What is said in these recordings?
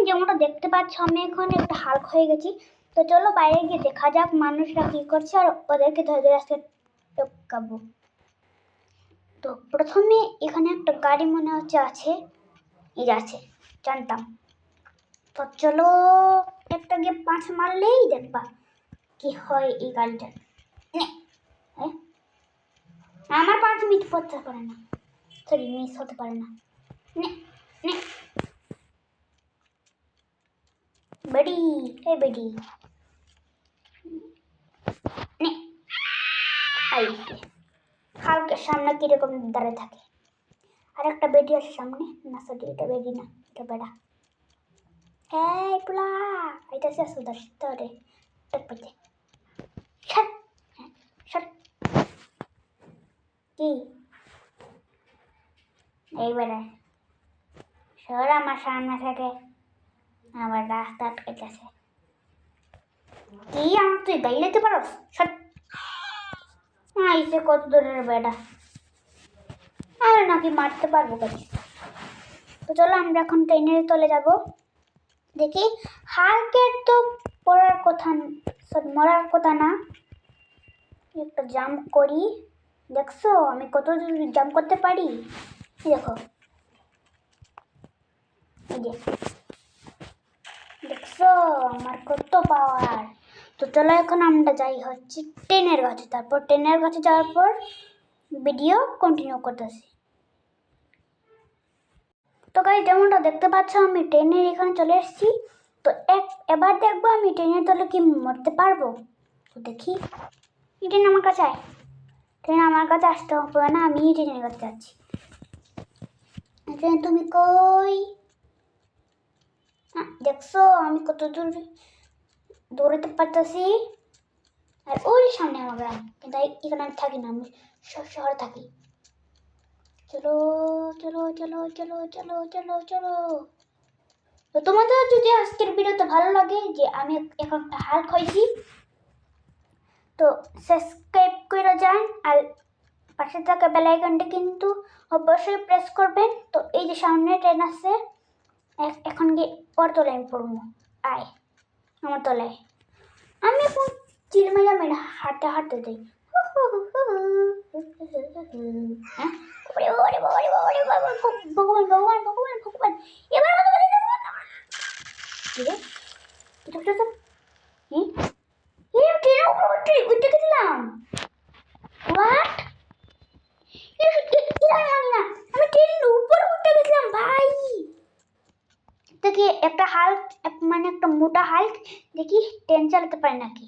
যেমনটা দেখতে পাচ্ছ আমি এখন একটা হাল্ক হয়ে গেছি। তো চলো বাইরে গিয়ে দেখা যাক মানুষরা কি করছে আর ওদেরকে ধরে ধরে আজকে টপকাবো। তো প্রথমে এখানে একটা গাড়ি মনে হচ্ছে আছে, এই যে আছে, জানতাম। তো চলো একটা গিয়ে 5 মারলেই দেখবা কি হয় এই গাড়িটা। আমার 5 মিস হতে পারে না, সরি মিস হতে পারে না। বেডি এই বেডি হালকের সামনে কিরকম দাঁড়িয়ে থাকে। আর একটা বেডি আছে সামনে, না সরি এটা বেডি না, এটা বেড়া। এই পুলা এটা সে সুদর তোরে টপতে ছাড় ছাড় কি এইবারে সর আমার সামনে থেকে, আমার রাস্তা আটকেছে। কি আমার তুই গাইলেতে পারস? সর আইসে কত দূরের বেড়া, আর নাকি মারতে পারবো কাছে। তো চলো আমরা এখন ট্রেনের তলে যাব। দেখি হালকের তো পড়ার কথা, মরার কথা না। একটা জাম্প করি, দেখছো আমি কত জাম্প করতে পারি। দেখো এই যে দেখছো আমার কত পাওয়ার। তো চলো এখন আমরা যাই হচ্ছে ট্রেনের কাছে, তারপর ট্রেনের কাছে যাওয়ার পর ভিডিও কন্টিনিউ করতেছি। তো গাইস যেমনটা দেখতে পাচ্ছ আমি ট্রেনের এখানে চলে এসেছি। তো এবার দেখবো আমি ট্রেনের তলে কি মরতে পারবো। তো দেখি ট্রেন আমার কাছে আয়, ট্রেন আমার কাছে আসতে হবে না, আমি ট্রেনের কাছে যাচ্ছি। ট্রেন তুমি কই? দেখছো আমি কত দূর দৌড়াতে পারতেছি। আর ওই সামনে আমার গ্রাম, কিন্তু এখানে আমি থাকি না, আমি শহরে থাকি। চলো চলো চলো চলো চলো চলো চলো। তো তোমাদের যদি আজকের ভিডিওটা ভালো লাগে, যে আমি এখন একটা হাল্ক হয়েছি, তো সাবস্ক্রাইব করে যান আর পাশে থাকা বেল আইকনটা কিন্তু অবশ্যই প্রেস করবেন। তো এই যে সামনে ট্রেন আছে, এখন গিয়ে ওর তলায় আমি পড়বো। আয় আমার তলায়, আমি এখন চিরমেরা মেরা হাঁটতে হাঁটতে যাই। হ্যাঁ ভগবান ভগবান ভগবান ভগবান, এবার উঠে গেছিলাম। হোয়াট? আমি ট্রেনের উপরে উঠে গেছিলাম ভাই। দেখি একটা হাল্ক, মানে একটা মোটা হাল্ক, দেখি ট্রেন চালাতে পারে নাকি।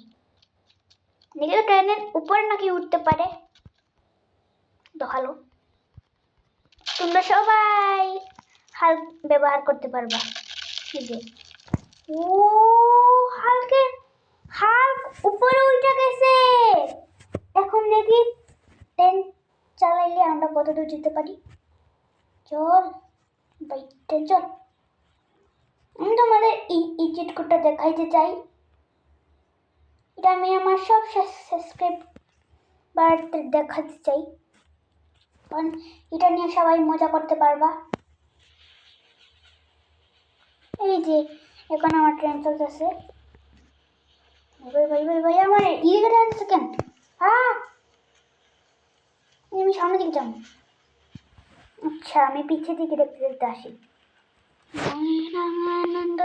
দেখি ট্রেনের উপরে নাকি উঠতে পারে। তো ভালো, তোমরা সবাই হাল্ক ব্যবহার করতে পারবা। ও হাল্ক উপরে উঠে গেছে। এখন দেখি ট্রেন চালাইলে আমরা কত দূর যেতে পারি। চল ভাই ট্রেন চল। আমি তোমাদের এই চিটকুটটা দেখাইতে চাই। এটা আমি আমার সব সাবস্ক্রাইবারদের দেখাতে চাই, কারণ এটা নিয়ে সবাই মজা করতে পারবা। এই যে এখন আমার ট্রেন চলতেছে। ভাই ভাই ভাই ভাই আমার ইয়েটা আসছে কেন? আমি সামনে দিকে যাবো। আচ্ছা আমি পিছে দিকে দেখতে দেখতে আসি। আনন্দ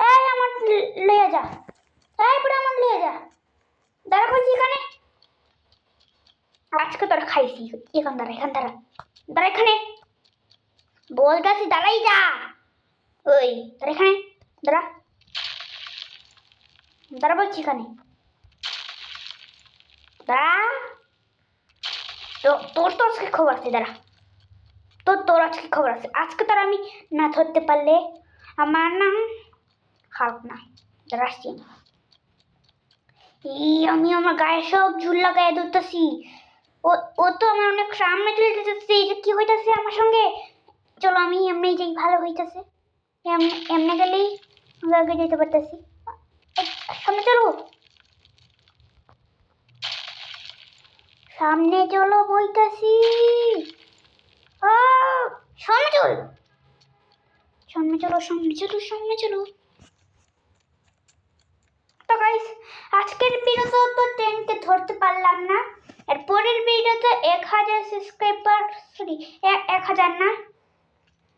এই আমার লইয়া যা, এই পুরো আমার লইয়া যা। দাঁড়া কইছি এখানে, আজকে তোরা খাইছি। এখান দাঁড়া, এখান দাঁড়া, দাঁড়া এখানে বলতেছি, দাঁড়াই যা। ওই দাঁড়া এখানে, দাঁড়া দাঁড়া বলছি এখানে দাঁড়া। তো তোর তো আজকে খবর আছে, দাঁড়া তোর আজকে খবর আছে। আজকে তোর আমি না ধরতে পারলে আমার নাম হাল্ক না। দাঁড়া আসছি আমি আমার গায়ে সব ঝুল লাগাই ধরতেছি। ও তো আমার অনেক সামনে চলে যেতেছে। এটা কি হইতেছে আমার সঙ্গে? চলো আমি এমনি যাই, ভালো হইতেছে। এমনি গেলেই আমরা আগে যেতে পারতেছি। সামনে চলো, সামনে চলো বইতেছি। সামনে চলো সামনে চলো সামনে চলো। তো গাইস আজকের ভিডিওতে তো 10কে ধরতে পারলাম না, এর পরের ভিডিওতে 1000 সাবস্ক্রাইবার, সরি 1000 না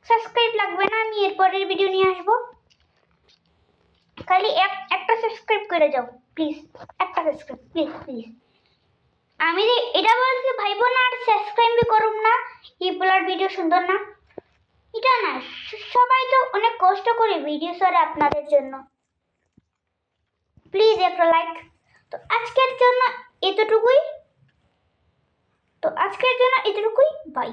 সাবস্ক্রাইব লাগবে না, আমি এর পরের ভিডিও নিয়ে আসবো। খালি একটা সাবস্ক্রাইব করে যাও প্লিজ, একটা সাবস্ক্রাইব প্লিজ প্লিজ। আমি যে এটা বলছি ভাইবো না আর সাবস্ক্রাইব করুম না, এই বলার ভিডিও সুন্দর না এটা না, সবাই তো অনেক কষ্ট করে ভিডিও করে আপনাদের জন্য, প্লিজ একটা লাইক। তো আজকের জন্য এতটুকুই, বাই।